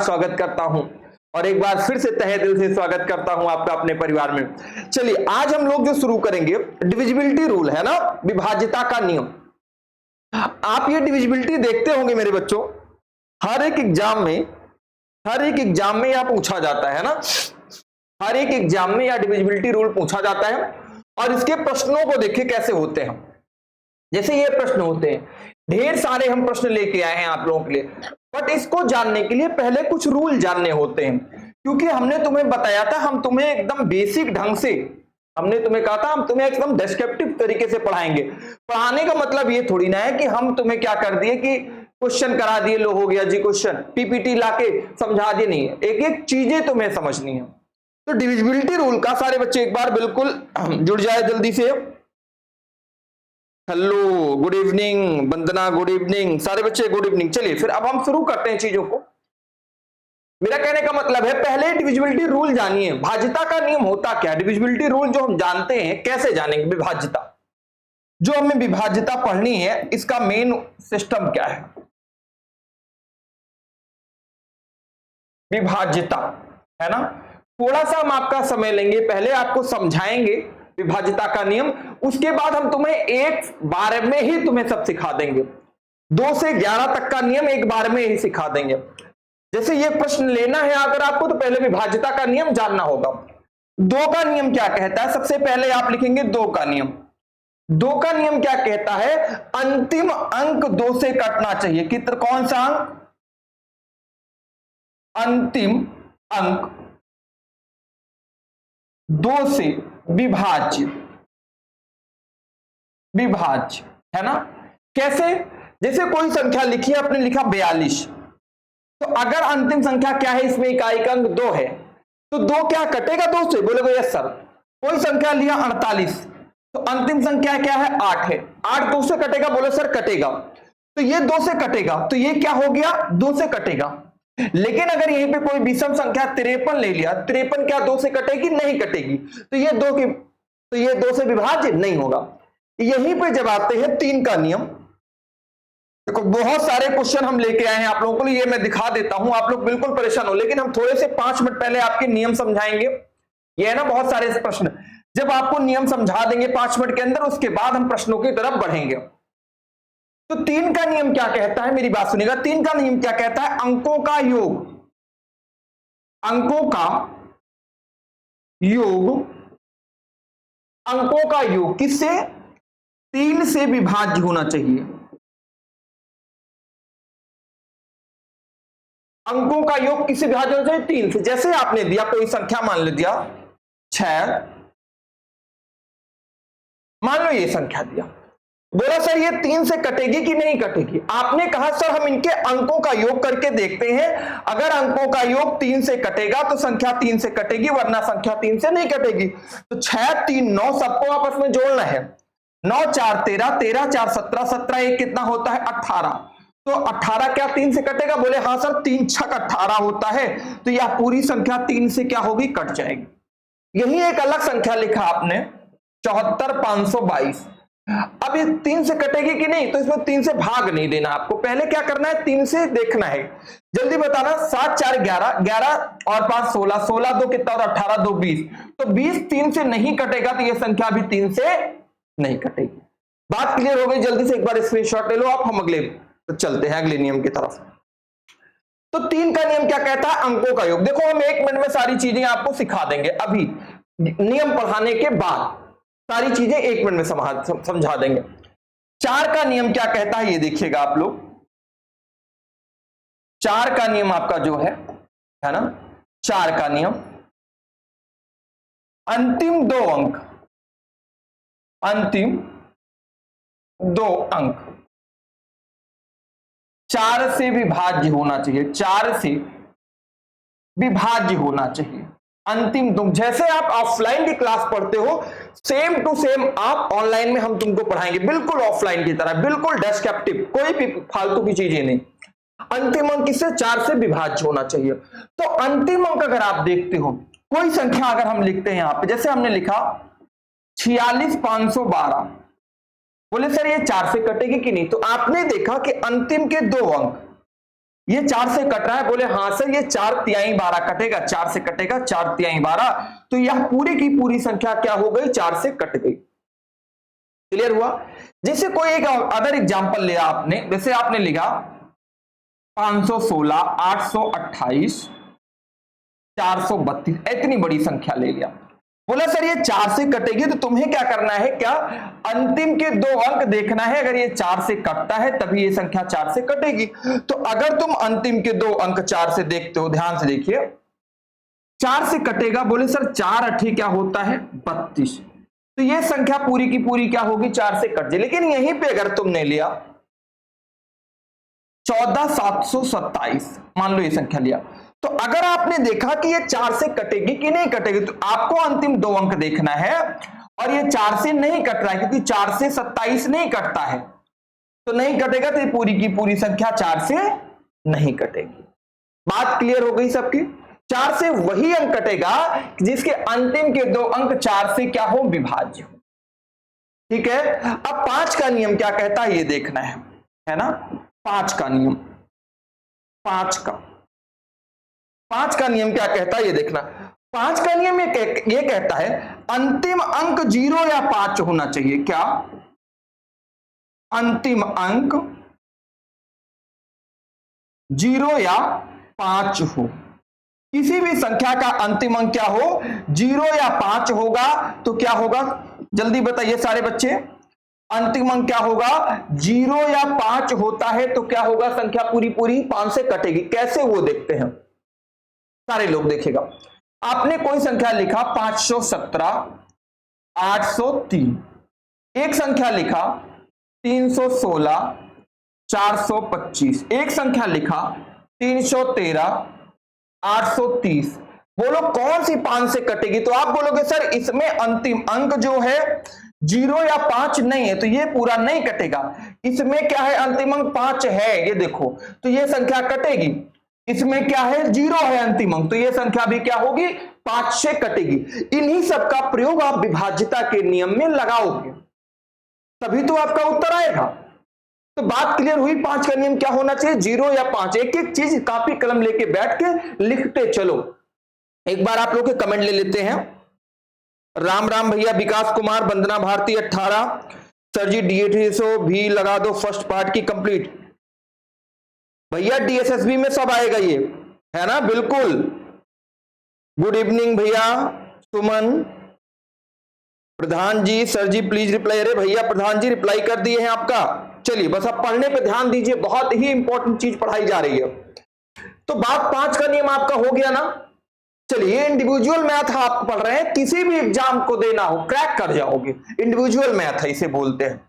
स्वागत करता हूं और एक बार फिर से तहे दिल से स्वागत करता हूं आपका अपने परिवार में। चलिए आज हम लोग जो शुरू करेंगे डिविजिबिलिटी रूल है ना, विभाज्यता का नियम। आप ये डिविजिबिलिटी देखते होंगे मेरे बच्चों, हर एक एग्जाम में यह पूछा जाता है ना, हर एक एग्जाम में यह डिविजिबिलिटी रूल पूछा जाता है और इसके प्रश्नों को देखिए कैसे होते हैं। जैसे ये प्रश्न होते हैं, ढेर सारे हम प्रश्न लेके आए हैं आप लोगों के लिए, बट इसको जानने के लिए पहले कुछ रूल जानने होते हैं, क्योंकि हमने तुम्हें बताया था, हम तुम्हें एकदम बेसिक ढंग से, हमने तुम्हें कहा था हम तुम्हें एकदम डिस्क्रिप्टिव तरीके से पढ़ाएंगे। पढ़ाने का मतलब ये थोड़ी ना है कि हम तुम्हें क्या कर दिए कि क्वेश्चन करा दिए, लो हो गया जी क्वेश्चन, पीपीटी लाके समझा दिए, नहीं है, एक एक चीजें तुम्हें समझनी है। तो डिविजिबिलिटी रूल का सारे बच्चे एक बार बिल्कुल जुड़ जाए जल्दी से। हेलो, गुड इवनिंग वंदना, गुड इवनिंग सारे बच्चे, गुड इवनिंग। चलिए फिर अब हम शुरू करते हैं चीजों को। मेरा कहने का मतलब है पहले डिविजिबिलिटी रूल जानिए, भाज्यता का नियम होता क्या। डिविजिबिलिटी रूल जो हम जानते हैं, कैसे जानेंगे विभाज्यता, जो हमें विभाज्यता पढ़नी है इसका मेन सिस्टम क्या है। विभाज्यता है ना, थोड़ा सा हम आपका समय लेंगे, पहले आपको समझाएंगे विभाज्यता का नियम, उसके बाद हम तुम्हें एक बार में ही तुम्हें सब सिखा देंगे। 2 से 11 तक का नियम एक बार में ही सिखा देंगे। जैसे ये प्रश्न लेना है अगर आपको, तो पहले विभाज्यता का नियम जानना होगा। 2 का नियम क्या कहता है, सबसे पहले आप लिखेंगे 2 का नियम। 2 का नियम क्या कहता है, अंतिम अंक 2 से कटना चाहिए। कितना, कौन सा अंक, अंतिम अंक 2 से विभाज्य है ना। कैसे, जैसे कोई संख्या लिखी है, आपने लिखा 42, तो अगर अंतिम संख्या क्या है, इसमें इकाई का अंक 2 है, तो 2 क्या कटेगा 2 से, बोले यस सर। कोई संख्या लिया 48, तो अंतिम संख्या क्या है 8 है, 8 2 से कटेगा, बोले सर कटेगा, तो ये 2 से कटेगा, तो ये क्या हो गया 2 से कटेगा। लेकिन अगर यहीं पे कोई विषम संख्या 53 ले लिया, 53 क्या 2 से कटेगी, नहीं कटेगी, तो ये 2 से विभाज्य नहीं होगा। यहीं पे जब आते हैं 3 का नियम, देखो बहुत सारे क्वेश्चन हम लेके आए हैं आप लोगों को, ये मैं दिखा देता हूं, आप लोग बिल्कुल परेशान हो, लेकिन हम थोड़े से 5 मिनट पहले आपके नियम समझाएंगे। ये है ना बहुत सारे प्रश्न, जब आपको नियम समझा देंगे 5 मिनट के अंदर, उसके बाद हम प्रश्नों की तरफ बढ़ेंगे। तो 3 का नियम क्या कहता है, मेरी बात सुनिएगा। 3 का नियम क्या कहता है, अंकों का योग, अंकों का योग किससे, 3 से विभाज्य होना चाहिए। अंकों का योग किससे विभाज्य होना चाहिए, 3 से। जैसे आपने दिया कोई संख्या, मान लो दिया 6, मान लो ये संख्या दिया, बोला सर ये 3 से कटेगी कि नहीं कटेगी। आपने कहा सर हम इनके अंकों का योग करके देखते हैं, अगर अंकों का योग 3 से कटेगा तो संख्या 3 से कटेगी, वरना संख्या 3 से नहीं कटेगी। तो 6 3 9 सबको आपस में जोड़ना है, 9 4 13, 13 4 17, 17 1 कितना होता है 18, तो 18 क्या 3 से कटेगा, बोले हाँ सर 3 6 18 होता है, तो यह पूरी संख्या 3 से क्या होगी, कट जाएगी। यही एक अलग संख्या लिखा आपने 74 522, अब ये 3 से कटेगी कि नहीं, तो इसमें 3 से भाग नहीं देना आपको, पहले क्या करना है 3 से देखना है। जल्दी बताना, 7 4 11, 11 और 5 16, 16 2 कितना और 18 2 20, तो 20 3 से नहीं कटेगा, तो ये संख्या भी 3 से नहीं कटेगी। बात क्लियर हो गई, जल्दी से एक बार स्क्रीनशॉट ले लो आप, हम अगले तो चलते हैं अगले नियम की तरफ। तो 3 का नियम क्या कहता है, अंकों का योग। देखो हम 1 मिनट में सारी चीजें आपको सिखा देंगे, अभी नियम पढ़ाने के बाद सारी चीजें 1 मिनट में समझा देंगे। 4 का नियम क्या कहता है, ये देखिएगा आप लोग। 4 का नियम आपका जो है ना, 4 का नियम, अंतिम 2 अंक, अंतिम 2 अंक 4 से विभाज्य होना चाहिए, 4 से विभाज्य होना चाहिए। अंतिम तुम, जैसे आप ऑफलाइन की क्लास पढ़ते हो, सेम टू सेम आप ऑनलाइन में हम तुमको पढ़ाएंगे, बिल्कुल ऑफलाइन की तरह, बिल्कुल डिस्क्रिप्टिव, कोई भी फालतू की चीजें नहीं। अंतिम अंक किससे, 4 से विभाज्य होना चाहिए। तो अंतिम अंक अगर आप देखते हो, कोई संख्या अगर हम लिखते हैं यहां पे, जैसे हमने लिखा 46 512, बोले सर ये 4 से कटेगी कि नहीं, तो आपने देखा कि अंतिम के 2 अंक ये 4 से कट रहा है, बोले हाँ सर ये 4 तिहाई 12 कटेगा, 4 से कटेगा 4 तिहाई 12, तो यह पूरी की पूरी संख्या क्या हो गई, 4 से कट गई। क्लियर हुआ। जैसे कोई एक अदर एग्जांपल लिया आपने, जैसे आपने लिखा 516, 828, 432, इतनी बड़ी संख्या ले लिया, बोला सर ये 4 से कटेगी, तो तुम्हें क्या करना है, क्या अंतिम के 2 अंक देखना है, अगर ये 4 से कटता है तभी ये संख्या 4 से कटेगी। तो अगर तुम अंतिम के 2 अंक 4 से देखते हो, ध्यान से देखिए, 4 से कटेगा, बोले सर 4 अठी क्या होता है, 32, तो ये संख्या पूरी की पूरी क्या होगी, 4 से कट जाए। लेकिन यहीं पे अगर तुमने लिया 14727, मान लो ये संख्या लिया, तो अगर आपने देखा कि ये 4 से कटेगी कि नहीं कटेगी, तो आपको अंतिम 2 अंक देखना है, और ये 4 से नहीं कट रहा है, क्योंकि 4 से 27 नहीं कटता है, तो नहीं कटेगा, तो ये पूरी की पूरी संख्या 4 से नहीं कटेगी। बात क्लियर हो गई सबकी। 4 से वही अंक कटेगा जिसके अंतिम के 2 अंक 4 से क्या हो, विभाज्य हो। ठीक है। अब 5 का नियम क्या कहता है ये देखना है ना। 5 का नियम, 5 का नियम क्या कहता है ये देखना। 5 का नियम ये कहता है अंतिम अंक 0 या 5 होना चाहिए। क्या अंतिम अंक 0 या 5 हो, किसी भी संख्या का अंतिम अंक क्या हो, 0 या 5 होगा, तो क्या होगा, जल्दी बताइए सारे बच्चे, अंतिम अंक क्या होगा, 0 या 5 होता है तो क्या होगा, संख्या पूरी पूरी 5 से कटेगी। कैसे, वो देखते हैं, सारे लोग देखेगा। आपने कोई संख्या लिखा 517, 803, एक संख्या लिखा 316, 425, एक संख्या लिखा 313, 830, बोलो कौन सी 5 से कटेगी। तो आप बोलोगे सर इसमें अंतिम अंक जो है 0 या 5 नहीं है, तो ये पूरा नहीं कटेगा। इसमें क्या है, अंतिम अंक 5 है, ये देखो, तो ये संख्या कटेगी। इसमें क्या है, 0 है अंतिम अंक, तो ये संख्या भी क्या होगी, 5 से कटेगी। इन्हीं सब का प्रयोग आप विभाज्यता के नियम में लगाओगे, तभी तो आपका उत्तर आएगा। तो बात क्लियर हुई। 5 का नियम क्या होना चाहिए, 0 या 5। एक एक चीज कॉपी कलम लेके बैठ के लिखते चलो। एक बार आप लोग के कमेंट ले लेते हैं। राम राम भैया, विकास कुमार, वंदना भारती 18, सर जी DSO भी लगा दो, फर्स्ट पार्ट की कंप्लीट। भैया DSSB में सब आएगा ये, है ना, बिल्कुल। गुड इवनिंग भैया सुमन। प्रधान जी, सर जी प्लीज रिप्लाई। अरे भैया प्रधान जी रिप्लाई कर दिए हैं आपका। चलिए बस आप पढ़ने पे ध्यान दीजिए, बहुत ही इंपॉर्टेंट चीज पढ़ाई जा रही है। तो बात 5 का नियम आपका हो गया ना। चलिए इंडिविजुअल मैथ आप पढ़ रहे हैं, किसी भी एग्जाम को देना हो क्रैक कर जाओगे, इंडिविजुअल मैथ है इसे बोलते हैं।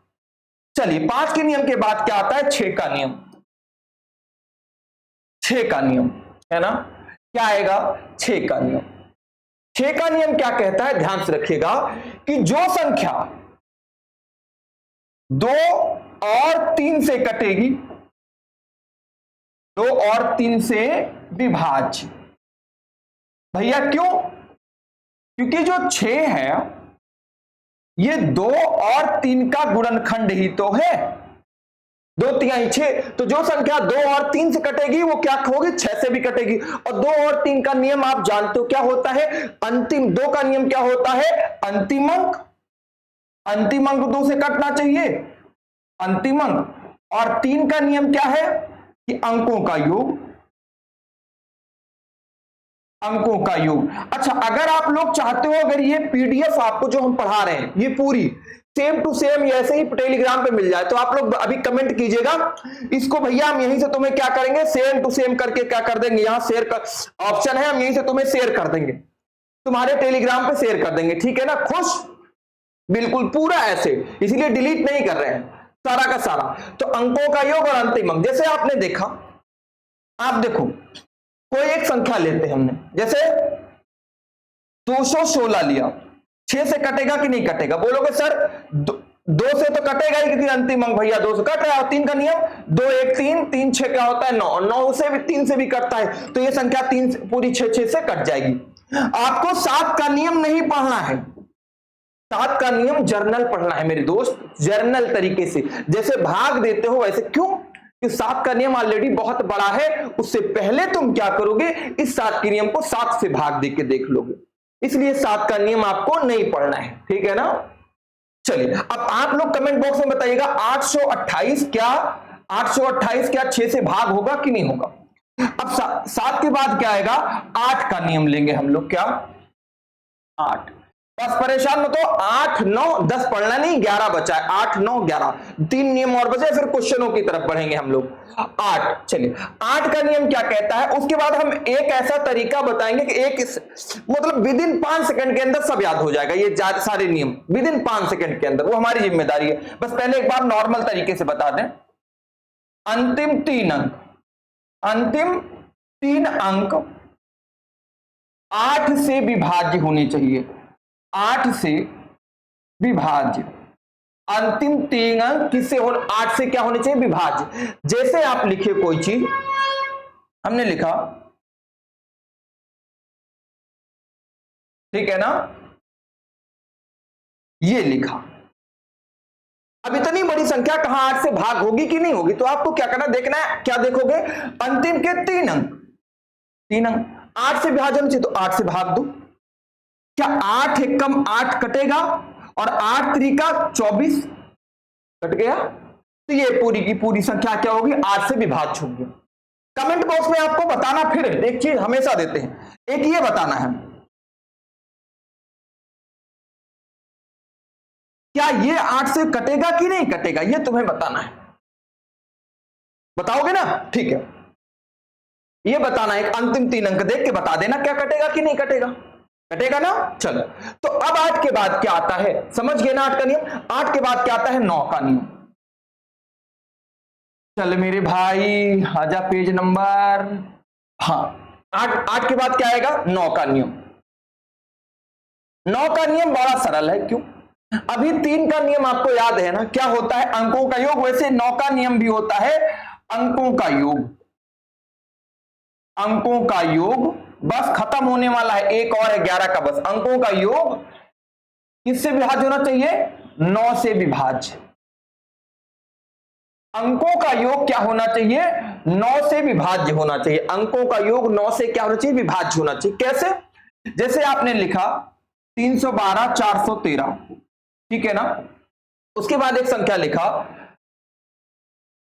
चलिए 5 के नियम के बाद क्या आता है, 6 का नियम। 6 का नियम है ना, क्या आएगा, 6 का नियम। 6 का नियम क्या कहता है, ध्यान से रखिएगा, कि जो संख्या 2 और 3 से कटेगी, 2 और 3 से विभाज्य। भैया क्यों, क्योंकि जो 6 है ये 2 और 3 का गुणनखंड ही तो है, 2 तिहाई 6। तो जो संख्या 2 और 3 से कटेगी वो क्या होगी, 6 से भी कटेगी। और 2 और 3 का नियम आप जानते हो क्या होता है, अंतिम 2 का नियम क्या होता है, अंतिम अंक 2 से कटना चाहिए, अंतिम अंक। और 3 का नियम क्या है कि अंकों का योग, अंकों का योग। अच्छा, अगर आप लोग चाहते हो, अगर ये PDF आपको जो हम पढ़ा रहे हैं ये पूरी सेम टू सेम ऐसे ही टेलीग्राम पे मिल जाए, तो आप लोग अभी कमेंट कीजिएगा इसको, भैया हम यहीं से तुम्हें क्या करेंगे, सेम टू सेम करके क्या कर देंगे, यहां शेयर का ऑप्शन है, हम यहीं से तुम्हें शेयर कर देंगे, तुम्हारे टेलीग्राम पे शेयर कर देंगे, ठीक है ना। खुश, बिल्कुल पूरा ऐसे, इसीलिए डिलीट नहीं कर रहे हैं, सारा का सारा। तो अंकों का योग और अंतिम अंक, जैसे आपने देखा, आप देखो कोई एक संख्या लेते हैं हमने, जैसे 216 लिया, 6 से कटेगा कि नहीं कटेगा, बोलोगे सर 2 से तो कटेगा ही, क्योंकि अंतिम अंक भैया 2 से कट रहा है। और 3 का नियम, 2 1 3, 3 6 क्या होता है 9, 9 से भी 3 से भी कटता है, तो ये संख्या 3 पूरी 6 से कट जाएगी। आपको 7 का नियम नहीं पढ़ना है, 7 का नियम जर्नल पढ़ना है मेरे दोस्त, जर्नल तरीके से, जैसे भाग देते हो वैसे। क्यों, कि 7 का नियम ऑलरेडी बहुत बड़ा है, उससे पहले तुम क्या करोगे, इस 7 के नियम को 7 से भाग दे के देख लोगे, इसलिए 7 का नियम आपको नहीं पढ़ना है, ठीक है ना। चलिए अब आप लोग कमेंट बॉक्स में बताइएगा 828 क्या 6 से भाग होगा कि नहीं होगा। अब 7 के बाद क्या आएगा, 8 का नियम लेंगे हम लोग, क्या 8, बस परेशान मत हो, 8 9 10 पढ़ना नहीं, 11 बचा है, 8 9 11, 3 नियम और बचे, फिर क्वेश्चनों की तरफ बढ़ेंगे हम लोग। 8, चलिए 8 का नियम क्या कहता है, उसके बाद हम एक ऐसा तरीका बताएंगे कि एक मतलब विद इन 5 सेकंड के अंदर सब याद हो जाएगा, ये सारे नियम विद इन 5 सेकंड के अंदर, वो हमारी जिम्मेदारी है। बस पहले एक बार नॉर्मल तरीके से बता दें, अंतिम 3 अंक 8 से विभाज्य होने चाहिए, 8 से विभाज्य, अंतिम 3 अंक किससे हो, 8 से क्या होने चाहिए, विभाज्य। जैसे आप लिखे कोई चीज, हमने लिखा, ठीक है ना, ये लिखा, अब इतनी बड़ी संख्या कहां 8 से भाग होगी कि नहीं होगी, तो आपको क्या करना, देखना है, क्या देखोगे, अंतिम के 3 अंक 8 से विभाजन चाहिए तो 8 से भाग दो, क्या 8 एकम 8 कटेगा और 8 त्रिका 24 कट गया, तो ये पूरी की पूरी संख्या क्या होगी, 8 से विभाज्य होगी। कमेंट बॉक्स में आपको बताना, फिर एक चीज हमेशा देते हैं, एक ये बताना है, क्या ये 8 से कटेगा कि नहीं कटेगा, ये तुम्हें बताना है, बताओगे ना, ठीक है, ये बताना है, अंतिम 3 अंक देख के बता देना क्या कटेगा कि नहीं कटेगा, कटेगा ना। चलो तो अब 8 के बाद क्या आता है, समझ गए ना 8 का नियम। 8 के बाद क्या आता है, 9 का नियम। चल मेरे भाई आजा पेज नंबर, हाँ 8 के बाद क्या आएगा, 9 का नियम। 9 का नियम बड़ा सरल है, क्यों, अभी 3 का नियम आपको याद है ना, क्या होता है, अंकों का योग, वैसे 9 का नियम भी होता है अंकों का योग, अंकों का योग, बस खत्म होने वाला है, एक और है 11 का, बस अंकों का योग किससे विभाज्य होना चाहिए, 9 से विभाज्य, अंकों का योग क्या होना चाहिए, 9 से विभाज्य होना चाहिए, अंकों का योग 9 से क्या होना चाहिए, विभाज्य होना चाहिए। कैसे, जैसे आपने लिखा 312 413, ठीक है ना, उसके बाद एक संख्या लिखा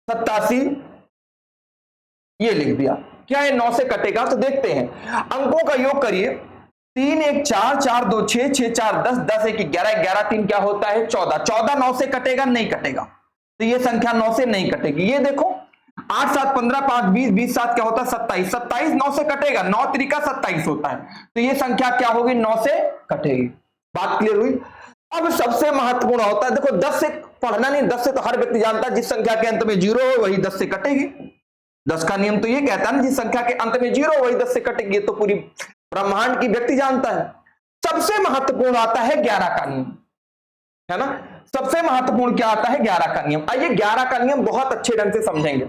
87, ये लिख दिया, क्या है 9 से कटेगा, तो देखते हैं, अंकों का योग करिए, 3 1 4 4 2 6 6 4 10 10 1 11 11 3 क्या होता है 14, 14 9 से कटेगा, नहीं कटेगा, तो ये संख्या 9 से नहीं कटेगी। ये देखो 8 7 15 5 20 20 7 क्या होता है 27, 27 9 से कटेगा, 9 त्रिका 27 होता है, तो ये संख्या क्या होगी, 9 से कटेगी। बात क्लियर हुई। अब सबसे महत्वपूर्ण होता है, देखो 10 से पढ़ना नहीं, 10 से तो हर व्यक्ति जानता है, जिस संख्या के अंत में 0 हो वही 10 से कटेगी, 10 का नियम तो ये कहता है ना, जिस संख्या के अंत में 0 वही 10 से कटेगी, तो पूरी ब्रह्मांड की व्यक्ति जानता है। सबसे महत्वपूर्ण आता है 11 का नियम, है ना, सबसे महत्वपूर्ण क्या आता है, 11 का नियम। आइए 11 का नियम बहुत अच्छे ढंग से समझेंगे।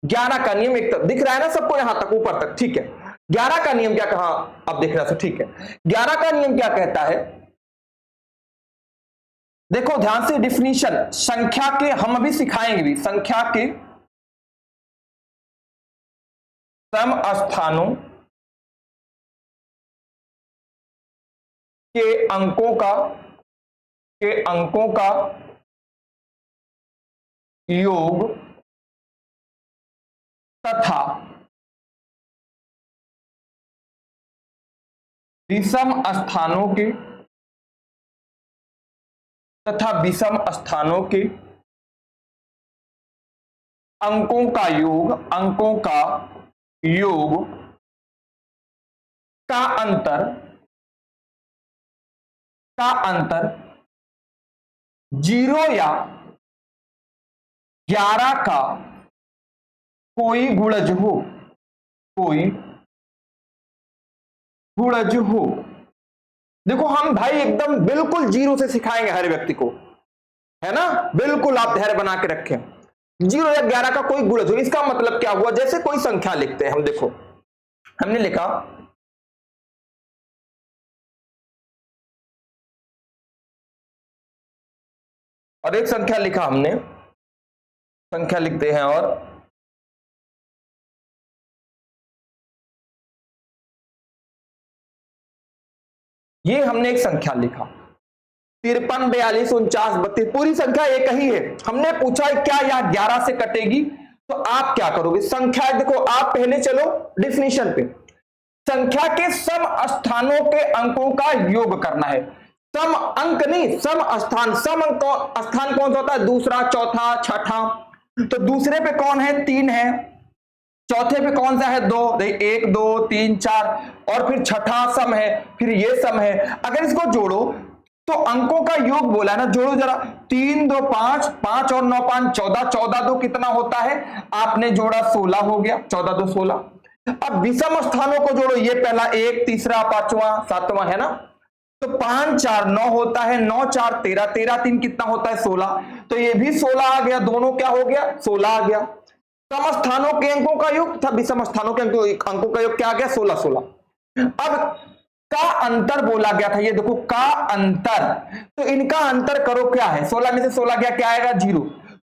11 का नियम एक दिख रहा है ना सबको, यहां तक ऊपर तक, ठीक है। 11 का नियम क्या कहा, अब दिख रहा है, ठीक है। 11 का नियम क्या कहता है, देखो ध्यान से डिफिनीशन, संख्या के, हम अभी सिखाएंगे भी, संख्या के सम स्थानों के अंकों का योग तथा विषम स्थानों के अंकों का योग का अंतर 0 या 11 का कोई गुणज हो, देखो हम भाई एकदम बिल्कुल 0 से सिखाएंगे हर व्यक्ति को, है ना, बिल्कुल आप धैर्य बना के रखें। 0 या 11 का कोई गुणज हो, इसका मतलब क्या हुआ, जैसे कोई संख्या लिखते हैं हम, देखो हमने लिखा और एक संख्या लिखा हमने संख्या लिखते हैं और ये हमने एक संख्या लिखा 53, 42, 49, 32, पूरी संख्या एक ही है। हमने पूछा क्या यह 11 से कटेगी, तो आप क्या करोगे? संख्या देखो, आप पहले चलो डिफिनीशन पे। संख्या के सम स्थानों के अंकों का योग करना है। सम अंक नहीं, सम स्थान। सम अंक स्थान कौन सा होता है? दूसरा, चौथा, छठा। तो दूसरे पे कौन है? 3 है। चौथे पे कौन सा है? 2। 1, 2, 3, 4। और फिर छठा सम है, फिर ये सम है। अगर इसको जोड़ो तो अंकों का योग बोला ना, जोड़ो जरा। 3, 2, 5, 5 और 9, 5, 14, 14, 2 कितना होता है? आपने जोड़ा 16 हो गया। 14, 2, 16। अब विषम स्थानों को जोड़ो, ये पहला 1, तीसरा, 5वां, 7वां है ना। तो 5, 4, 9 होता है। 9, 4, 13, 13, 3 कितना होता है? 16। तो ये भी 16 आ गया। दोनों क्या हो गया? 16 आ गया। सम स्थानों के अंकों का योग था, विषम स्थानों के अंकों का योग क्या आ गया? 16, 16। अब का अंतर बोला गया था, ये देखो का अंतर। तो इनका अंतर करो, क्या है? 16 में से 16 गया, क्या आएगा? 0।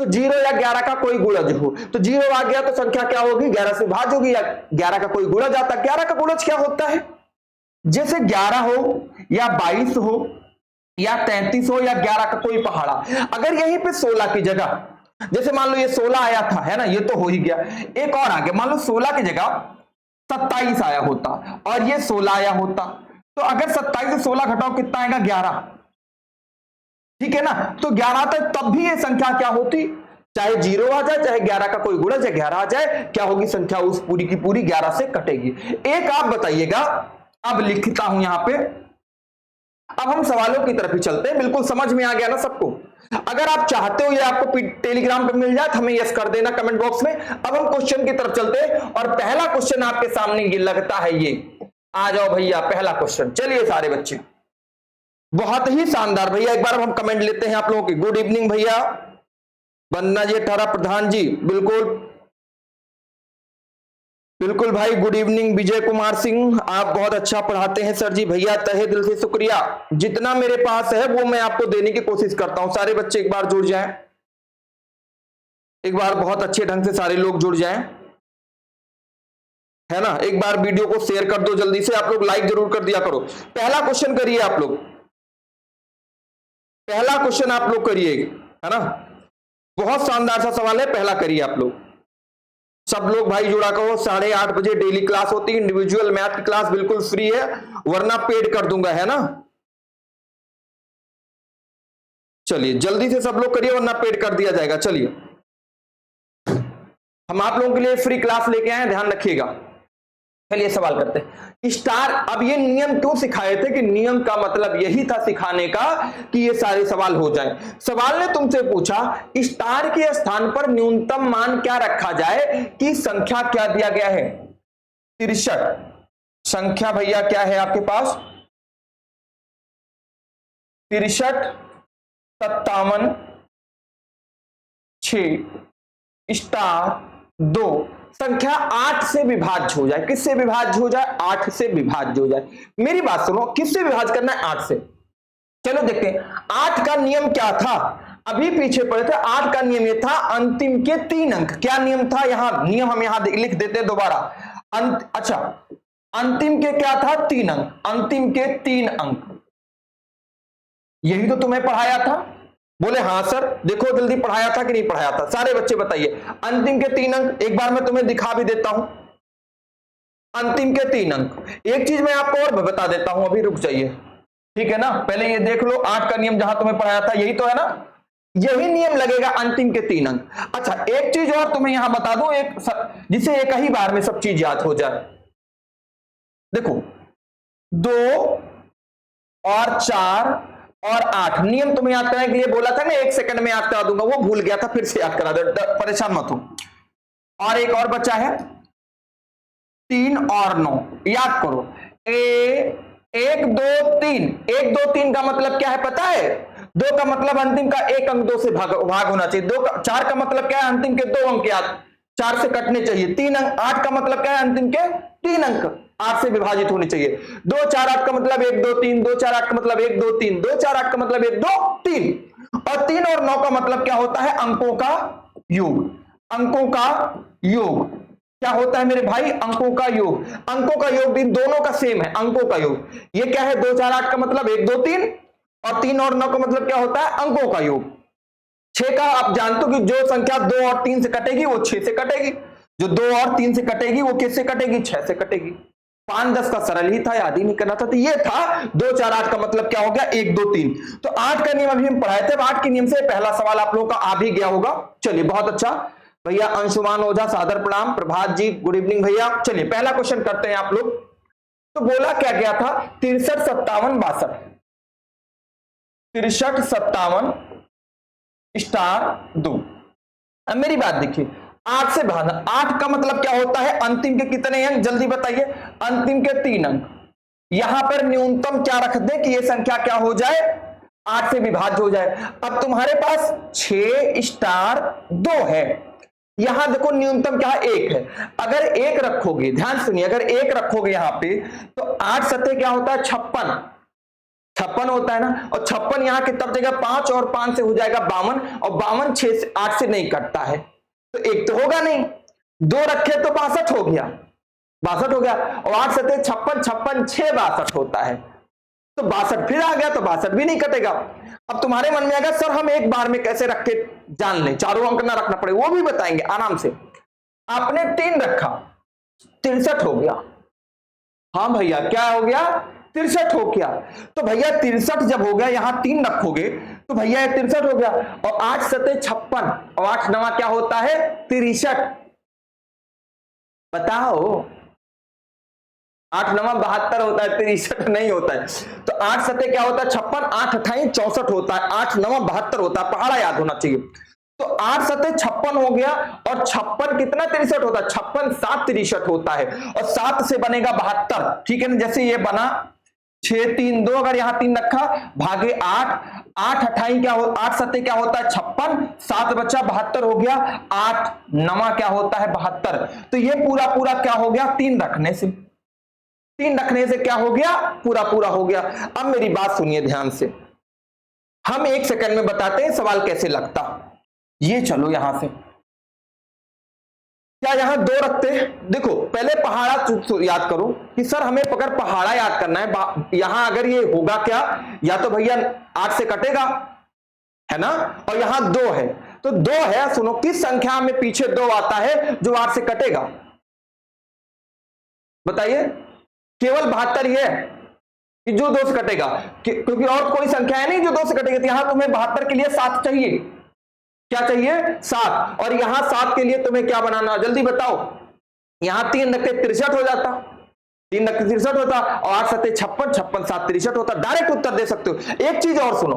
तो 0 या 11 का कोई गुणज हो, तो 0 आ गया तो संख्या क्या होगी? 11 से भाज्य होगी। या 11 का कोई गुणज आता है। 11 का गुणज क्या होता है? जैसे 11 हो या 22 हो या 33 हो या 11 का कोई पहाड़ा। अगर यहीं पे 16 की जगह, जैसे मान लो ये 16 आया था, है ना, ये तो हो ही गया। एक और आ गया, मान लो 16 की जगह 27 आया होता और ये 16 आया होता, तो अगर 27 से 16 घटाओ कितना आएगा? 11। ठीक है ना। तो 11 तक तब भी ये संख्या क्या होती? चाहे 0 आ जाए, चाहे 11 का कोई गुणज 11 आ जाए, क्या होगी? संख्या उस पूरी की पूरी 11 से कटेगी। एक आप बताइएगा, अब लिखता हूं यहां पे। अब हम सवालों की तरफ ही चलते हैं। बिल्कुल समझ में आ गया ना सबको? अगर आप चाहते हो ये आपको टेलीग्राम पे मिल जाए तो हमें यस कर देना कमेंट बॉक्स में। अब हम क्वेश्चन की तरफ चलते हैं और पहला क्वेश्चन आपके सामने ये लगता है, ये आ जाओ भैया, पहला क्वेश्चन। चलिए सारे बच्चे, बहुत ही शानदार भैया। एक बार हम कमेंट लेते हैं आप लोगों की। गुड इवनिंग भैया, वंदना जी, 18 प्रधान जी, बिल्कुल बिल्कुल भाई, गुड इवनिंग। विजय कुमार सिंह, आप बहुत अच्छा पढ़ाते हैं सर जी। भैया तहे दिल से शुक्रिया। जितना मेरे पास है वो मैं आपको देने की कोशिश करता हूं। सारे बच्चे एक बार जुड़ जाएं, एक बार बहुत अच्छे ढंग से सारे लोग जुड़ जाएं, है ना। एक बार वीडियो को शेयर कर दो जल्दी से। आप लोग लाइक जरूर कर दिया करो। पहला क्वेश्चन करिए आप लोग, पहला क्वेश्चन आप लोग करिए, है ना। बहुत शानदार सा सवाल है, पहला करिए आप लोग। सब लोग भाई जुड़ा करो। 8:30 बजे डेली क्लास होती है। इंडिविजुअल मैथ की क्लास बिल्कुल फ्री है, वरना पेड कर दूंगा, है ना। चलिए जल्दी से सब लोग करिए, वरना पेड कर दिया जाएगा। चलिए, हम आप लोगों के लिए फ्री क्लास लेके आए हैं, ध्यान रखिएगा। चलिए सवाल करते हैं। स्टार, अब ये नियम क्यों सिखाए थे कि नियम का मतलब यही था सिखाने का कि ये सारे सवाल हो जाएं। सवाल ने तुमसे पूछा स्टार के स्थान पर न्यूनतम मान क्या रखा जाए कि संख्या क्या दिया गया है? 63। संख्या भैया क्या है आपके पास? 63, 57, 6 स्टार 2। संख्या 8 से विभाज्य हो जाए। किससे विभाज्य हो जाए? 8 से विभाज्य हो जाए। मेरी बात सुनो, किससे विभाज्य करना है? 8 से। चलो देखते हैं 8 का नियम क्या था। अभी पीछे पड़े थे। 8 का नियम ये था अंतिम के 3 अंक। क्या नियम था? यहां नियम हम यहां लिख देते हैं दोबारा। अच्छा, अंतिम के क्या था? 3 अंक। अंतिम के 3 अंक, यही तो तुम्हें पढ़ाया था। बोले हाँ सर। देखो जल्दी पढ़ाया था कि नहीं पढ़ाया था? सारे बच्चे बताइए। अंतिम के 3 अंक, एक बार मैं तुम्हें दिखा भी देता हूं। अंतिम के 3 अंक। एक चीज मैं आपको और बता देता हूं, अभी रुक जाइए, ठीक है ना। पहले ये देख लो, 8 का नियम जहां तुम्हें पढ़ाया था यही तो है ना। यही नियम लगेगा, अंतिम के 3 अंक। अच्छा, एक चीज और तुम्हें यहां बता दूं, जिसे एक ही बार में सब चीज याद हो जाए। देखो 2 और 4 और 8 नियम तुम्हें याद करने के लिए बोला था ना, 1 सेकंड में याद करा दूंगा, वो भूल गया था, फिर से याद करा दो, परेशान मत हो। और एक और बचा है 3 और 9, याद करो। 1 2 3, 1 2 3 का मतलब क्या है पता है? 2 का मतलब अंतिम का 1 अंक 2 से भाग होना चाहिए। 4 का मतलब क्या है? अंतिम के 2 अंक याद 4 से कटने चाहिए। 3 अंक 8 का मतलब क्या है? अंतिम के 3 अंक 8 से विभाजित होने चाहिए। 2 4 8 का मतलब 1 2 3, 2 4 8 का मतलब 1 2 3, 2 4 8 का मतलब 1 2 3, और 3 और 9 का मतलब क्या होता है? अंकों का योग। अंकों का योग क्या होता है मेरे भाई, अंकों का योग। अंकों का योग भी दोनों का सेम है, अंकों का योग। ये क्या है, 2 4 8 का मतलब 1 2 3, और 3 और 9 का मतलब क्या होता है, अंकों का योग। 6 का आप जानते हो कि जो संख्या 2 और 3 से कटेगी वो 6 से कटेगी, जो 2 और 3 से कटेगी वो किससे कटेगी, 6 से कटेगी। 5 10 का सरल ही था, याद ही नहीं करना था। तो ये था 2 4 8 का मतलब क्या हो गया, 1 2 3। तो 8 का नियम अभी हम पढ़ाए थे, 8 के नियम से पहला सवाल आप लोगों का आ भी गया होगा। चलिए बहुत अच्छा भैया, अंशुमान ओझा सादर प्रणाम, प्रभात जी गुड इवनिंग भैया। चलिए पहला क्वेश्चन करते हैं आप लोग। तो बोला क्या गया था, 63 57 62, 63 57 स्टार 2। अब मेरी बात देखिए, 8 से भागना, 8 का मतलब क्या होता है, अंतिम के कितने अंक, जल्दी बताइए, अंतिम के 3 अंक। यहां पर न्यूनतम क्या रख दें कि ये संख्या क्या हो जाए, 8 से विभाज्य हो जाए। अब तुम्हारे पास 6 स्टार 2 है, यहां देखो न्यूनतम क्या है, 1 है। अगर 1 रखोगे, ध्यान सुनिए, अगर 1 रखोगे यहां पे तो 8 सत्ते क्या होता है, 56 होता है ना। और 56 यहां कितना बचेगा, 5 और 5 से हो जाएगा 52, और 52 6 से 8 से नहीं कटता है, तो 1 तो होगा नहीं। 2 रखे तो 62 हो गया, 62 हो गया, और 8 सत्ते 56, 56 6 62 होता है, तो 62 फिर आ गया, तो 62 भी नहीं कटेगा। अब तुम्हारे मन में आएगा सर हम एक बार में कैसे रख के जान लें, चारों अंक ना रखना पड़े, वो भी बताएंगे आराम से। आपने 3 रखा, 63 हो गया। हाँ भैया क्या हो गया, 63 हो गया। तो भैया 63 जब हो गया, यहां 3 रखोगे तो भैया 63 हो गया, और 8 सत्ते 56, और 8 9 क्या होता है, 63। बताओ, 8 9 72 होता है, 63 नहीं होता है। तो 8 सत्ते क्या होता है, 56, 8 28 64 होता है, 8 9 72 होता है, पहाड़ा याद होना चाहिए। तो 8 सत्ते 56 हो गया, और 56 कितना 63 होता है, 56 7 63 होता है, और 7 से बनेगा 72, ठीक है ना। जैसे ये बना 6 3 2, अगर यहां 3 रखा भागे 8, 8 28 क्या हो, 8 सत्ते क्या होता है 56, 7 बचा 72 हो गया, 8 9 क्या होता है 72। तो ये पूरा पूरा क्या हो गया, 3 रखने से, 3 रखने से क्या हो गया, पूरा पूरा हो गया। अब मेरी बात सुनिए ध्यान से, हम 1 सेकंड में बताते हैं सवाल कैसे लगता। ये चलो यहां से, क्या यहां 2 रखते हैं, देखो पहले पहाड़ा याद करो कि सर हमें अगर पहाड़ा याद करना है, यहां अगर ये होगा क्या, या तो भैया 8 से कटेगा है ना, और यहां 2 है, तो 2 है, सुनो किस संख्या में पीछे 2 आता है जो 8 से कटेगा, बताइए। केवल 72 ही है कि जो 2 से कटेगा, क्योंकि और कोई संख्या है नहीं जो 2 से कटेगी। तो यहां तुम्हें 72 के लिए 7 चाहिए, क्या चाहिए 7, और यहां 7 के लिए तुम्हें क्या बनाना, जल्दी बताओ। यहां 3 रखते 63 हो जाता, 3 रखते 63 होता, और 8 सत्ते 56, 56 7 63 होता। डायरेक्ट उत्तर दे सकते हो। एक चीज और सुनो,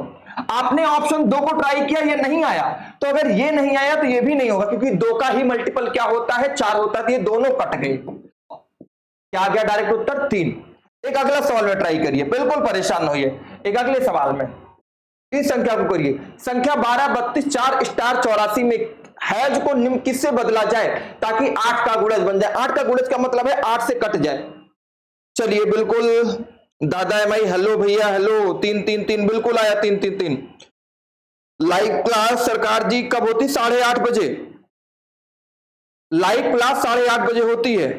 आपने ऑप्शन 2 को ट्राई किया, ये नहीं आया, तो अगर ये नहीं आया तो ये भी नहीं होगा, क्योंकि 2 का ही मल्टीपल क्या होता है, 4 होता है, तो ये दोनों कट गए। क्या आ गया डायरेक्ट उत्तर 3। एक अगला सवाल में ट्राई करिए, बिल्कुल परेशान होइए। एक अगले सवाल में इस संख्या को करिए, संख्या 12 32 4 स्टार 84 में हैज को निम्न किससे बदला जाए ताकि 8 का गुणज बन जाए। 8 का गुणज का मतलब है 8 से कट जाए। चलिए बिल्कुल दादा एमआई, हेलो भैया, हेलो 3 3 3 बिल्कुल आया, 3 3 3। लाइव क्लास सरकार जी कब होती, 8:30 बजे। लाइव क्लास 8:30 बजे होती है,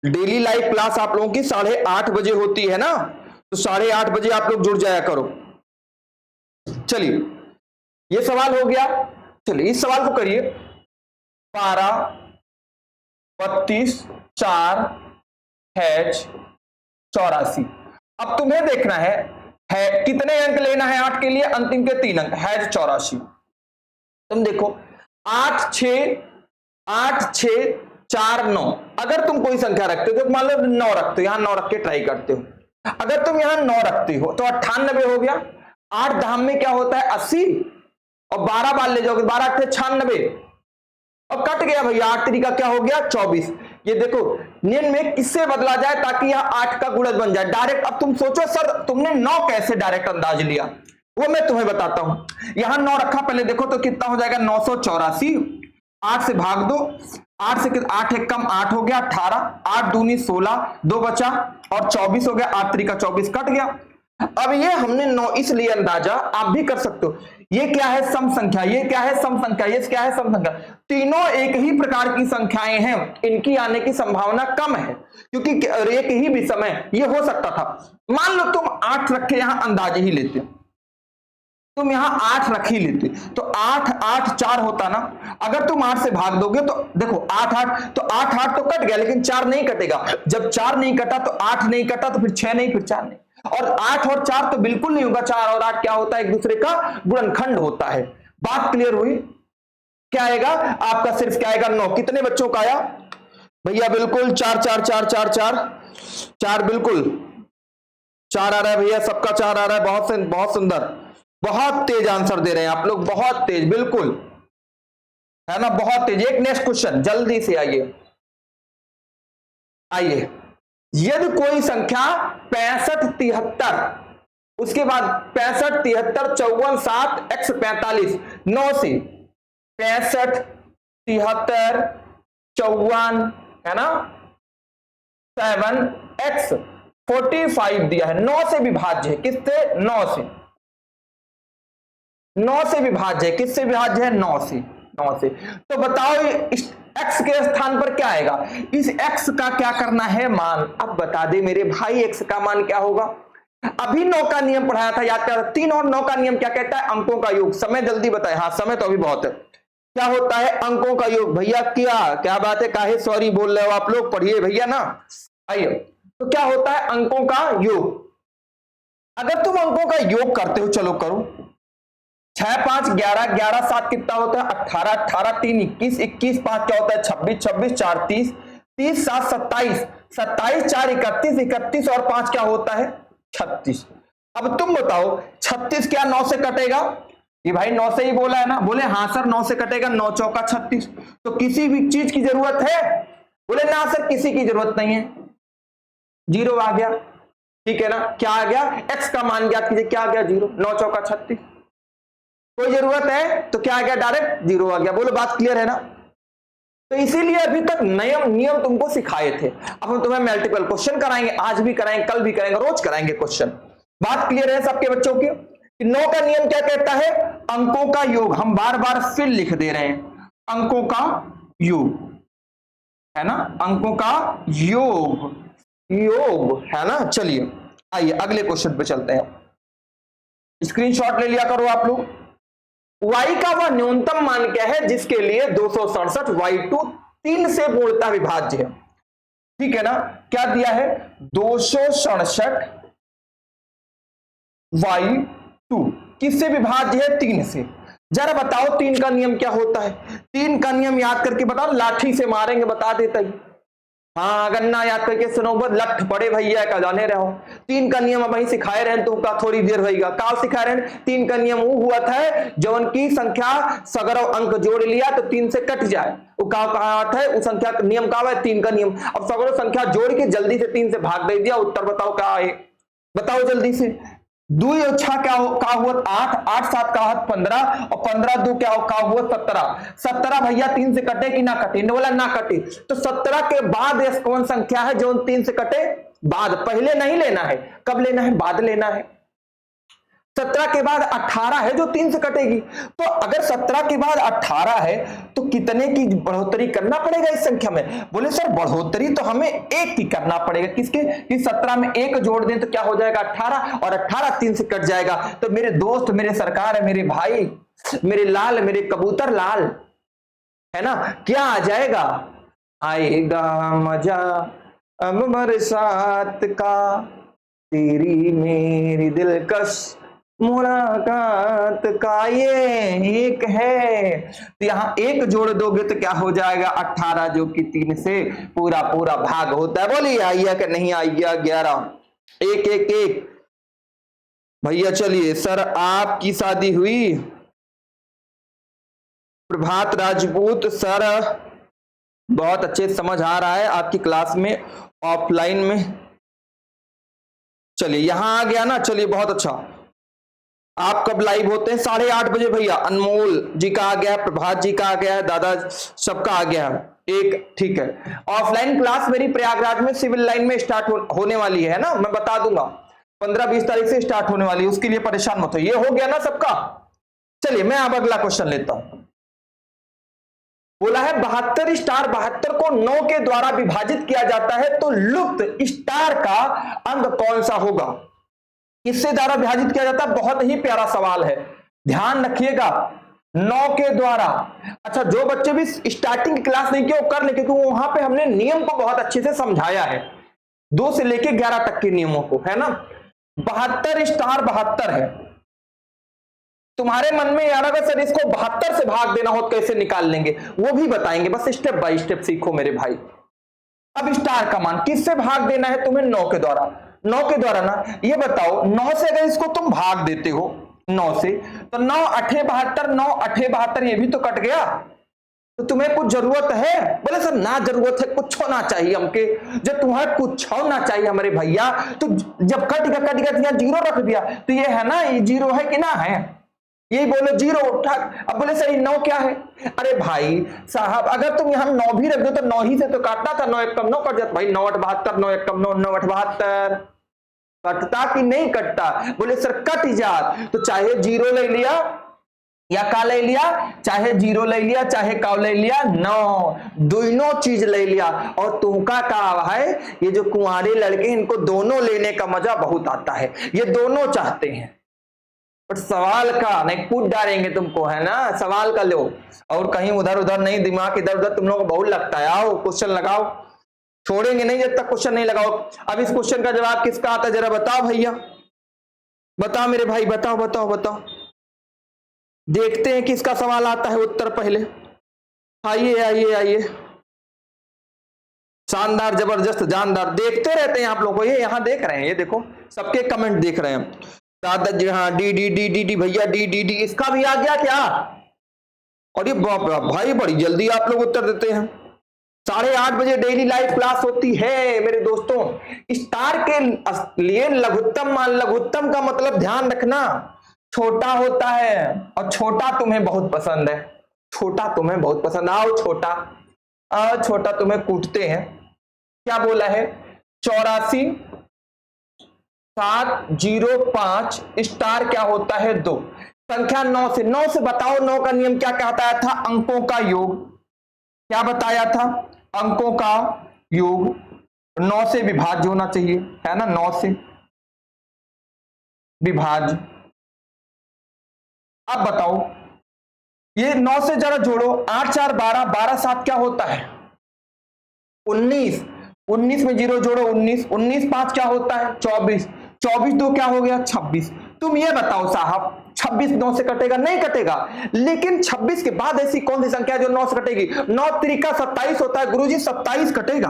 डेली लाइव क्लास आप लोगों की 8:30 बजे होती है ना, तो 8:30 बजे आप लोग जुड़ जाया करो। चलिए ये सवाल हो गया, चलिए इस सवाल को करिए। 12 32 4 हैज 84। अब तुम्हें देखना है कितने अंक लेना है 8 के लिए, अंतिम के 3 अंक, हैज 84। तुम देखो 8 6 4 9, अगर तुम कोई संख्या रखते हो तो मान लो 9 रखते हो, यहां 9 रख के ट्राई करते हो। अगर तुम यहां 9 रखते हो तो 98 हो गया, 8 धाम में क्या होता है 80, और 12 बार ले जाओगे, 12 8 96, और कट गया भैया, 8 3 का क्या हो गया 24। ये देखो निम्न में किससे बदला जाए ताकि यह 8 का गुणज बन जाए। डायरेक्ट अब तुम सोचो सर तुमने 9 कैसे डायरेक्ट अंदाज लिया, वो मैं तुम्हें बताता हूं। यहां 9 रखा, पहले देखो तो कितना हो जाएगा 984, 8 से भाग दो, 8 से 8 एक कम 8 हो गया 18, 8 दूनी 16, 2 बचा और 24 हो गया, 8 3 का 24 कट गया। अब ये हमने 9 इसलिए अंदाजा, आप भी कर सकते हो, ये क्या है सम संख्या, ये क्या है सम संख्या, ये क्या है सम संख्या। तीनों एक ही प्रकार की संख्याएं हैं, इनकी आने की संभावना कम है क्योंकि एक ही विषम है। ये हो सकता था, मान लो तुम 8 रखे, यहां अंदाजे ही लेते, तुम यहां 8 रख ही लेते तो 8 8 4 होता ना। अगर तुम 8 से भाग दोगे तो देखो 8 8 तो 8 8 तो कट गया, लेकिन 4 नहीं कटेगा। जब 4 नहीं कटा तो 8 नहीं कटा, तो फिर 6 नहीं, फिर 4 नहीं, और 8 और 4 तो बिल्कुल नहीं होगा। 4 और 8 क्या होता है, एक दूसरे का गुणनखंड होता है। बात क्लियर हुई? क्या आएगा आपका, सिर्फ क्या आएगा 9। कितने बच्चों का आया भैया? बिल्कुल 4 4 4 4 4 4, बिल्कुल 4 आ रहा है भैया, सबका 4 आ रहा है। बहुत सुंदर, बहुत तेज आंसर दे रहे हैं आप लोग, बहुत तेज, बिल्कुल है ना, बहुत तेज। एक नेक्स्ट क्वेश्चन जल्दी से आइए, आइए। यदि कोई संख्या 65 73, उसके बाद 65 73 54 7 x 45, 9 से 65 73 54 है ना 7 x 45 दिया है, 9 से विभाज्य है। किससे? 9 से। 9 से विभाज्य है, किससे विभाज्य है? 9 से। 9 से। तो बताओ इस x के स्थान पर क्या आएगा? इस x का क्या करना है मान। अब बता दे मेरे भाई x का मान क्या होगा। अभी 9 का नियम पढ़ाया था, याद कर। 3 और 9 का नियम क्या कहता है? अंकों का योग। समय जल्दी बताए। हाँ समय तो अभी बहुत है। क्या होता है? अंकों का योग। भैया क्या बात है, काहे सॉरी बोल रहे हो आप लोग? पढ़िए भैया ना, आइए। तो क्या होता है? अंकों का योग। अगर तुम अंकों का योग करते हो, चलो करो। 6 5 11 11 7 कितना होता है? 18 18 3 21 21 5 क्या होता है? 26 26 4 30 30 7 27 27 4 31 31 और 5 क्या होता है? 36। अब तुम बताओ 36 क्या 9 से कटेगा? ये भाई 9 से ही बोला है ना। बोले हाँ सर 9 से कटेगा, 9 चौका 36। तो किसी भी चीज की जरूरत है? बोले ना सर किसी की जरूरत नहीं है, 0 आ गया। ठीक है ना, क्या आ गया? x का मान ज्ञात कीजिए, क्या आ गया? 0। 9 चौका 36। कोई जरूरत है तो क्या आ गया? डायरेक्ट 0 आ गया। बोलो बात क्लियर है ना। तो इसीलिए अभी तक नियम तुमको सिखाए थे। अब हम तुम्हें मल्टीपल क्वेश्चन कराएंगे, आज भी कराएंगे, कल भी कराएंगे, रोज कराएंगे क्वेश्चन। बात क्लियर है सबके बच्चों की? 9 का नियम क्या कहता है? अंकों का योग। हम बार बार फिर लिख दे रहे हैं, अंकों का योग है ना, अंकों का योग है ना। चलिए आइए अगले क्वेश्चन पे चलते हैं। स्क्रीनशॉट ले लिया करो आप लोग। y का वह न्यूनतम मान क्या है जिसके लिए 267 y2 3 से पूर्णतः विभाज्य है? ठीक है ना, क्या दिया है? 267 y2 किससे विभाज्य है? 3 से। जरा बताओ 3 का नियम क्या होता है? 3 का नियम याद करके बताओ, लाठी से मारेंगे बता देता ही। हाँ गन्ना याद करके सुनो, बस लठ पड़े भैया का जाने रहो। 3 का नियम वही सिखाए रहे तो का थोड़ी देर होगा। का सिखा रहे? 3 का नियम वो हुआ था जवन की संख्या सगरो अंक जोड़ लिया तो 3 से कट जाए, वो का कहा था उस संख्या का नियम का है? 3 का नियम। अब सगरो संख्या जोड़ के जल्दी से 3 से भाग दे दिया, उत्तर बताओ क्या है? बताओ जल्दी से। 2 और 6 क्या हुआ? 8 8 7 का 15 और 15 2 क्या हुआ? 17 17 भैया 3 से कटे कि ना कटे? बोला ना कटे। तो 17 के बाद कौन संख्या है जो 3 से कटे? बाद। पहले नहीं लेना है, कब लेना है? बाद लेना है। 17 के बाद 18 है जो 3 से कटेगी। तो अगर 17 के बाद 18 है तो कितने की बढ़ोतरी करना पड़ेगा इस संख्या में? बोले सर बढ़ोतरी तो हमें 1 की करना पड़ेगा। किसके? कि 17 में 1 जोड़ दें तो क्या हो जाएगा? 18, और 18 3 से कट जाएगा। तो मेरे दोस्त, मेरे सरकार, मेरे भाई, मेरे लाल, मेरे कबूतर लाल, है ना, क्या आ जाएगा? आएगा मजा अब बरसात का, तेरी मेरी दिलकश मुलाकात का ये एक है। तो यहां 1 जोड़ दोगे तो क्या हो जाएगा? 18 जो कि 3 से पूरा भाग होता है। बोलिए आइया कि नहीं आइया? 11 1 1 1 भैया। चलिए सर आपकी शादी हुई? प्रभात राजपूत सर, बहुत अच्छे समझ आ रहा है आपकी क्लास में, ऑफलाइन में। चलिए यहां आ गया ना, चलिए बहुत अच्छा। आप कब लाइव होते हैं? 8:30 बजे भैया। अनमोल जी का आ गया, प्रभात जी का आ गया है, दादा सबका आ गया है। एक ठीक है। ऑफलाइन क्लास मेरी प्रयागराज में सिविल लाइन में स्टार्ट होने वाली है ना, मैं बता दूंगा 15-20 तारीख से स्टार्ट होने वाली है, उसके लिए परेशान मत हो। ये हो गया ना सबका? चलिए मैं अब अगला क्वेश्चन लेता हूं। बोला है 72 स्टार 72 को 9 के द्वारा विभाजित किया जाता है तो लुप्त स्टार का अंक कौन सा होगा? किससे द्वारा विभाजित किया जाता है? बहुत ही प्यारा सवाल है, ध्यान रखिएगा। 9 के द्वारा। अच्छा, जो बच्चे भी स्टार्टिंग क्लास नहीं किया वो कर ले, क्योंकि वहां पे हमने नियम को बहुत अच्छे से समझाया है, 2 से लेके 11 तक के नियमों को, है ना। 72 स्टार 72 है। तुम्हारे मन में यार अगर सर इसको 72 से भाग देना हो तो कैसे निकाल लेंगे, वो भी बताएंगे, बस स्टेप बाय स्टेप सीखो मेरे भाई। अब स्टार का मान किससे भाग देना है तुम्हें? 9 के द्वारा। 9 के द्वारा ना, ये बताओ 9 से अगर इसको तुम भाग देते हो 9 से, तो 9 8 72, 9 8 72, ये भी तो कट गया। तो तुम्हें कुछ जरूरत है? बोले सर ना जरूरत है, कुछ होना चाहिए हमके। जब तुम्हें कुछ होना चाहिए हमारे भैया, तो जब कट गया जीरो रख दिया, तो ये है ना, ये जीरो है कि ना है? यही बोलो जीरो। अब बोले सर 9 क्या है? अरे भाई साहब, अगर तुम यहां 9 भी रख दो तो 9 ही से तो काटना था, 9 1 कम 9 कट जाता भाई, 9 8 72, 9 1 कम 9, 9 8 72। कटता कि नहीं कटता? बोले सर कट जात, तो चाहे जीरो ले लिया या का ले लिया, चाहे जीरो ले लिया चाहे का ले लिया, 9 दोनों चीज ले लिया। और तुमका का है, ये जो कुंवारे लड़के इनको दोनों लेने का मजा बहुत आता है, ये दोनों चाहते हैं। बट सवाल का नहीं पूछ डालेंगे तुमको, है ना, सवाल का लो, और कहीं उधर उधर नहीं, दिमाग इधर उधर तुम लोगों को बहुत लगता है। आओ क्वेश्चन लगाओ, छोड़ेंगे नहीं जब तक क्वेश्चन नहीं लगाओ। अब इस क्वेश्चन का जवाब किसका आता है जरा बताओ भैया, बताओ मेरे भाई, बताओ बताओ बताओ। देखते हैं किसका सवाल आता है उत्तर पहले। आइए आइए आइए, शानदार जबरदस्त जानदार, देखते रहते हैं आप लोगों को, ये यहां देख रहे हैं, ये देखो सबके कमेंट देख रहे हैं। दादाजी हाँ, D D D D D भैया, डी डी डी, इसका भी आ गया क्या? और ये भाई बड़ी जल्दी आप लोग उत्तर देते हैं। 8:30 बजे डेली लाइव क्लास होती है मेरे दोस्तों। स्टार के लिए लघुत्तम मान, लघुत्तम का मतलब ध्यान रखना छोटा होता है, और छोटा तुम्हें बहुत पसंद है, छोटा तुम्हें बहुत पसंद। आओ छोटा, आओ छोटा, तुम्हें कूटते हैं। क्या बोला है? 84 705 स्टार क्या होता है? 2। संख्या 9 से, 9 से बताओ, 9 का नियम क्या कहता था? अंकों का योग। क्या बताया था? अंकों का योग 9 से विभाज्य होना चाहिए, है ना, 9 से विभाज्य। अब बताओ ये 9 से जरा जोड़ो, 8 4 12, 12 7 क्या होता है? 19। 19 में जीरो जोड़ो, 19। 19 5 क्या होता है? 24। 24 2 क्या हो गया? 26। तुम ये बताओ साहब, 26 9 से कटेगा? नहीं कटेगा। लेकिन 26 के बाद ऐसी कौन सी संख्या जो 9 से कटेगी? 9 त्रिका 27 होता है गुरुजी, 27 कटेगा।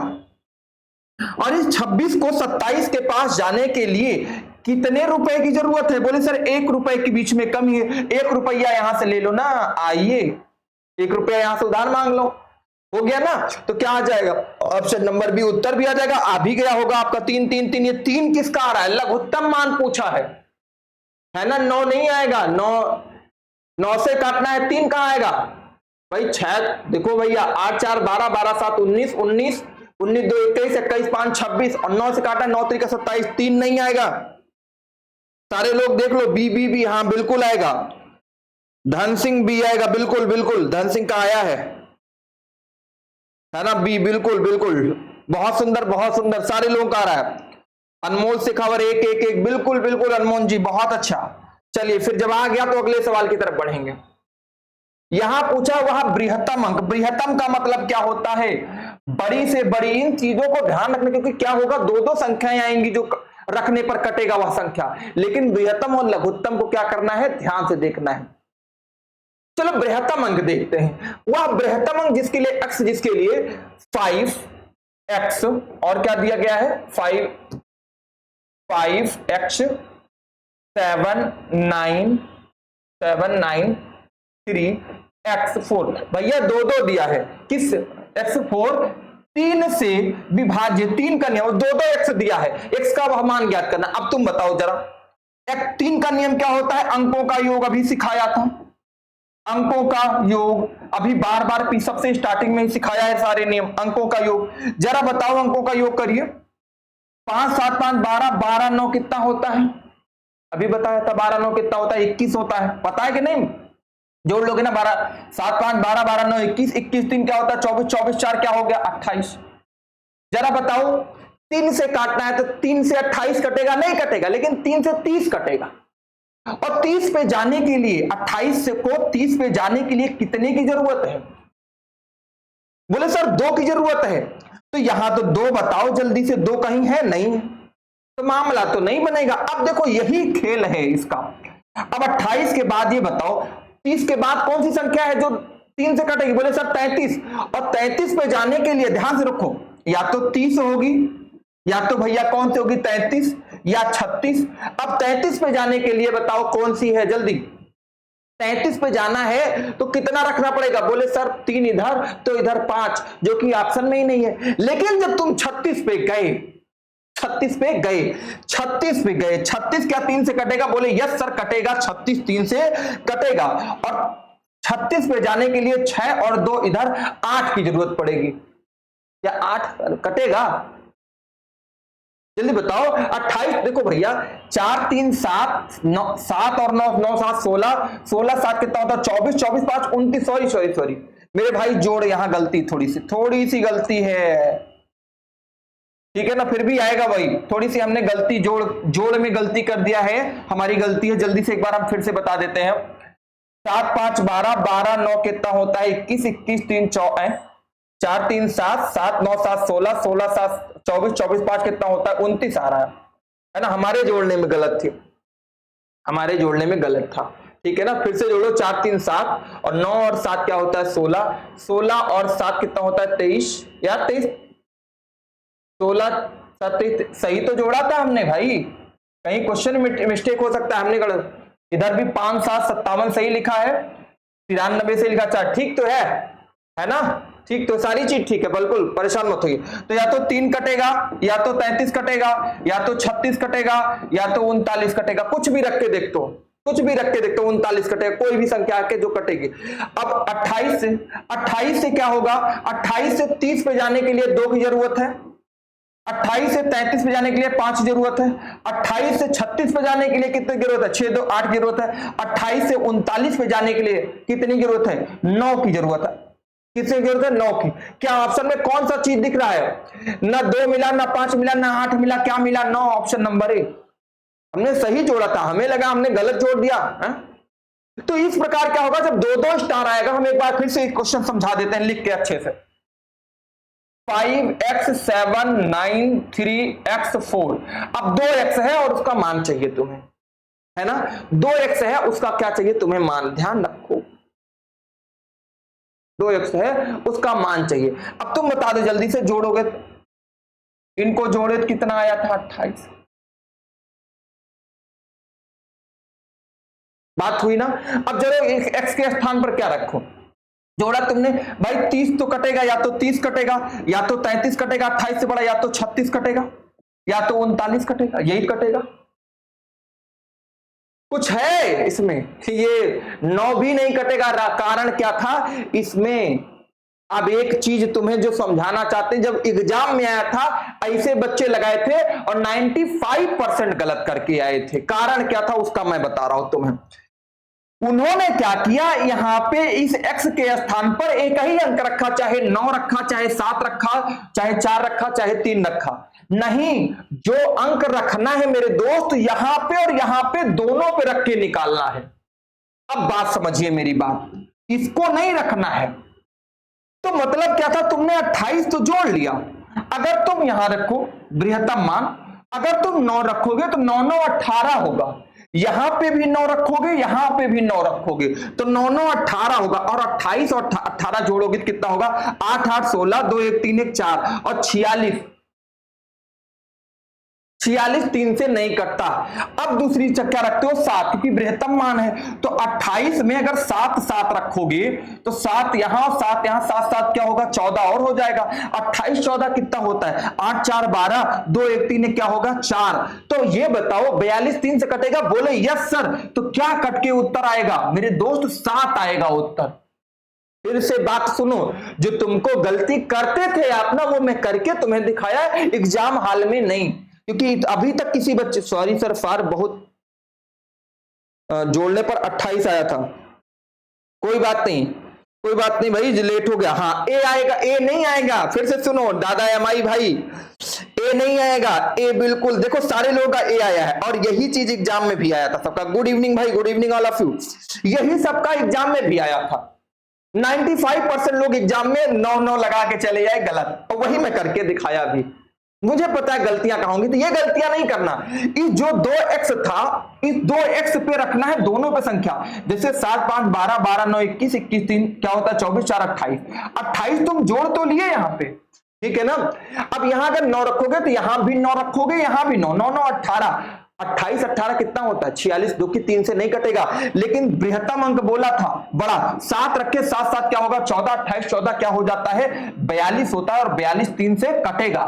और इस 26 को 27 के पास जाने के लिए कितने रुपए की जरूरत है? बोले सर 1 रुपए के बीच में कमी है, 1 रुपया यहां से ले लो ना। आइए 1 रुपया यहां से उधार मांग लो, हो गया ना। तो क्या आ जाएगा? ऑप्शन नंबर बी, उत्तर भी आ जाएगा। आ भी गया होगा आपका 3 3 3। ये 3 किसका आ रहा है? लघुत्तम मान पूछा है ना। 9 नहीं आएगा, 9 से काटना है, 3 कहां आएगा भाई? 6 देखो भैया, 8 4 12, 12 7 19, 19 19 2 21, 21 5 26, और 9 से काटा 9 3 27, 3 नहीं आएगा। सारे लोग देख लो, बी बी बी, हाँ बिल्कुल आएगा। धन सिंह बी आएगा, बिल्कुल बिल्कुल, धन सिंह का आया है ना, बी बिल्कुल बिल्कुल, बहुत सुंदर बहुत सुंदर, सारे लोगों का आ रहा है। अनमोल शेखावर 1 1 1, बिल्कुल बिल्कुल अनमोल जी, बहुत अच्छा। चलिए फिर जब आ गया तो अगले सवाल की तरफ बढ़ेंगे। यहां पूछा वहां बृहत्तम अंक, बृहत्तम का मतलब क्या होता है? बड़ी से बड़ी। इन चीजों को ध्यान रखना, क्योंकि क्या होगा, 2 संख्याएं आएंगी जो रखने पर कटेगा वह संख्या, लेकिन बृहत्तम और लघुत्तम को क्या करना है? ध्यान से देखना है। चलो बृहत्तम अंक देखते हैं। वह बृहत्तम अंक जिसके लिए x, जिसके लिए 5x, और क्या दिया गया है? 5x 7 9 7 9 3 x4। भैया 2 दिया है, किस? x4 3 से विभाज्य, 3 का नियम, 2 x दिया है, x का वह मान ज्ञात करना। अब तुम बताओ जरा, 3 का नियम क्या होता है? अंकों का योग, अभी सिखाया था अंकों का योग, अभी बार बार सबसे स्टार्टिंग में ही सिखाया है सारे नियम। अंकों का योग जरा बताओ, अंकों का योग करिए। 5 7 5 12, 12 9 कितना होता है? अभी बताया था 12 9 कितना होता है? 21 होता है, पता है कि नहीं? जोड़ लोगे ना 12 7 5 12 12 9 21 21 3 क्या होता है 24 24 4 क्या हो गया 28। जरा बताओ 3 से काटना है तो 3 से 28 कटेगा नहीं कटेगा, लेकिन 3 से 30 कटेगा। और 30 पे जाने के लिए 28 को 30 पे जाने के लिए कितने की जरूरत है? बोले सर 2 की जरूरत है। तो यहां तो 2 बताओ जल्दी से, 2 कहीं है नहीं है तो मामला तो नहीं बनेगा। अब देखो यही खेल है इसका। अब 28 के बाद ये बताओ 30 के बाद कौन सी संख्या है जो 3 से कटेगी? बोले सर 33। और 33 पे जाने के लिए ध्यान से रखो, या तो 30 होगी या तो भैया कौन सी होगी 33 या 36। अब 33 पे जाने के लिए बताओ कौन सी है जल्दी? 33 पे जाना है तो कितना रखना पड़ेगा? बोले सर 3 इधर तो इधर 5, जो कि ऑप्शन में ही नहीं है। लेकिन जब तुम 36 पे गए 36 पे गए 36 पे गए 36 क्या 3 से कटेगा? बोले यस सर कटेगा, 36 3 से कटेगा। और 36 पे जाने के लिए 6 और 2 इधर 8 की जरूरत पड़ेगी। क्या 8 कटेगा? जल्दी बताओ। 28 देखो भैया 4 3 7 9 7 और 9 9 7 16 16 7 कितना होता है 24 24 5 29 सॉरी मेरे भाई जोड़ यहां गलती थोड़ी सी गलती है, ठीक है ना, फिर भी आएगा भाई। थोड़ी सी हमने गलती जोड़ में गलती कर दिया है, हमारी गलती है। जल्दी से एक बार हम फिर से बता देते हैं। 7 5 12 12 9 कितना होता है 21 21 3 4 3 7 7 9 7 16 16 7 24 24 5 कितना होता है 29 आ रहा है ना। हमारे जोड़ने में गलत थी, हमारे जोड़ने में गलत था, ठीक है ना। फिर से जोड़ो 4 3 7 और 9 और 7 क्या होता है 16 16 और 7 कितना होता है 23 यार 23 16 7 सही तो जोड़ा था हमने भाई, कहीं क्वेश्चन मिस्टेक हो सकता है, हमने गलत। इधर भी 5 7 57 सही लिखा है, 93 से लिखा 4 ठीक तो है ना, ठीक तो सारी चीज ठीक है, बिल्कुल परेशान मत होइए। तो या तो 3 कटेगा या तो 33 कटेगा या तो 36 कटेगा या तो 39 कटेगा, कुछ भी रख के देख दो 39 कटेगा, कोई भी संख्या के जो कटेगी। अब 28 से क्या होगा? 28 से 30 पे जाने के लिए 2 की जरूरत है, 28 से 33 पे जाने के लिए 5 की जरूरत है, 28 से 36 पे जाने के लिए कितनी जरूरत है 6 2 8 की जरूरत है, 28 से 39 पे जाने के लिए कितनी जरूरत है 9 की जरूरत है। किसकी जरूरत है 9 की। क्या ऑप्शन में कौन सा चीज दिख रहा है? ना 2 मिला ना 5 मिला ना 8 मिला, क्या मिला 9, ऑप्शन नंबर ए। हमने सही जोड़ा था, हमें लगा हमने गलत जोड़ दिया है? तो इस प्रकार क्या होगा जब 2 स्टार आएगा, हम एक बार फिर से क्वेश्चन समझा देते हैं लिख के अच्छे से। 5x 7 9 3x 4। अब 2x है और उसका मान चाहिए तुम्हें, है ना, 2x है उसका क्या चाहिए तुम्हें मान, ध्यान रखो 2x है उसका मान चाहिए। अब तुम बता दो जल्दी से, जोड़ोगे इनको जोड़े तो कितना आया था 28। बात हुई ना। अब चलो x के स्थान पर क्या रखो, जोड़ा तुमने भाई 30 तो कटेगा, या तो 30 कटेगा या तो 33 कटेगा, 28 से बड़ा या तो 36 कटेगा या तो 39 कटेगा, यही कटेगा। कुछ है इसमें कि ये 9 भी नहीं कटेगा, कारण क्या था इसमें? अब एक चीज तुम्हें जो समझाना चाहते हैं, जब एग्जाम में आया था ऐसे बच्चे लगाए थे और 95% गलत करके आए थे, कारण क्या था उसका मैं बता रहा हूं तुम्हें। उन्होंने क्या किया, यहां पे इस x के स्थान पर एक ही अंक रखा, चाहे 9 रखा, चाहे 7 रखा, चाहे 4 रखा, चाहे 3 रखा, नहीं, जो अंक रखना है मेरे दोस्त यहां पे और यहां पे दोनों पे रख के निकालना है। अब बात समझिए मेरी बात, इसको नहीं रखना है तो मतलब क्या था, तुमने 28 तो जोड़ लिया, अगर तुम यहां रखो बृहत्तम मान, अगर तुम 9 रखोगे तो 9 9 18 होगा, यहां पे भी 9 रखोगे यहां पे भी 9 रखोगे तो 9 9 18 होगा, और 28 और 18 जोड़ोगे तो कितना होगा 8 8 16 2 1 3 1 4 और 46 3 से नहीं कटता। अब दूसरी क्या रखते हो 7, क्योंकि बृहत्तम मान है, तो 28 में अगर 7 7 रखोगे तो 7 यहां और 7 यहां, 7 7 क्या होगा 14 और हो जाएगा, 28 14 कितना होता है 8 4 12 2 1 3 क्या होगा 4। तो ये बताओ 42 3 से कटेगा? बोले यस सर। तो क्या कट के उत्तर आएगा मेरे दोस्त? 7 आएगा उत्तर। फिर से बात सुनो, जो तुमको गलती करते थे आप ना, वो मैं करके तुम्हें दिखाया एग्जाम हॉल में नहीं, क्योंकि अभी तक किसी बच्चे, सॉरी सर फार बहुत जोड़ने पर 28 आया था, कोई बात नहीं, कोई बात नहीं भाई, लेट हो गया। हाँ ए आएगा, ए नहीं आएगा, फिर से सुनो दादा एमआई भाई, ए नहीं आएगा, ए बिल्कुल देखो सारे लोगों का ए आया है, और यही चीज एग्जाम में भी आया था सबका। गुड इवनिंग भाई, good evening all of you. यही सबका एग्जाम में भी आया था। 95% लोग एग्जाम में 9 लगा के चले जाए गलत, और वही मैं करके दिखाया भी। मुझे पता है गलतियां कहां होंगी, तो ये गलतियां नहीं करना। इस जो 2x था, इस 2x पे रखना है दोनों पे संख्या, जैसे 7 5 12 12 9 21 21 3 क्या होता है 24 4 28। 28 तुम जोड़ तो लिए यहां पे, ठीक है ना। अब यहां अगर 9 रखोगे तो यहां भी 9 रखोगे, यहां भी 9, 9 9 18, 28 18 कितना होता है 46, जो कि 3 से नहीं कटेगा। लेकिन बृहत्तम अंक बोला था बड़ा, 7 रखे, 7 7 क्या होगा 14, 28 14 क्या हो जाता है 42 होता है, और 42 3 से कटेगा,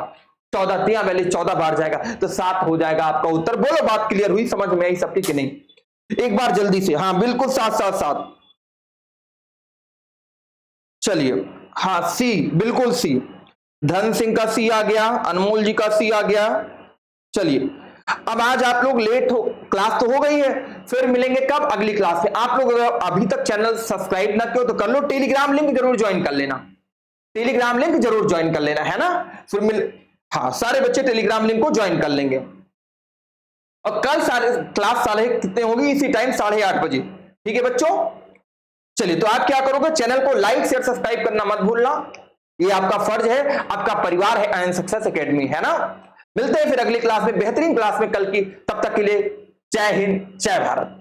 14 3 42 14 बाहर जाएगा, तो 7 हो जाएगा आपका उत्तर। बोलो बात क्लियर हुई, समझ में आई सबकी कि नहीं? एक बार जल्दी से, हाँ बिल्कुल 7 7 7। चलिए हाँ सी, बिल्कुल सी, धन सिंह का सी आ गया, अनमोल जी का सी आ गया। चलिए अब आज आप लोग लेट हो, क्लास तो हो गई है, फिर मिलेंगे कब? अगली क्लास में। आप लोग अगर अभी तक चैनल सब्सक्राइब ना किया तो कर लो, टेलीग्राम लिंक जरूर ज्वाइन कर लेना, टेलीग्राम लिंक जरूर ज्वाइन कर लेना, है ना। फिर मिल, हाँ सारे बच्चे टेलीग्राम लिंक को ज्वाइन कर लेंगे। और कल सारे क्लास साढ़े कितने होगी? इसी टाइम 8:30 बजे, ठीक है बच्चों। चलिए तो आप क्या करोगे, चैनल को लाइक शेयर सब्सक्राइब करना मत भूलना, ये आपका फर्ज है, आपका परिवार है आयन सक्सेस एकेडमी, है ना। मिलते हैं फिर अगली क्लास में, बेहतरीन क्लास में कल की, तब तक के लिए जय हिंद जय भारत।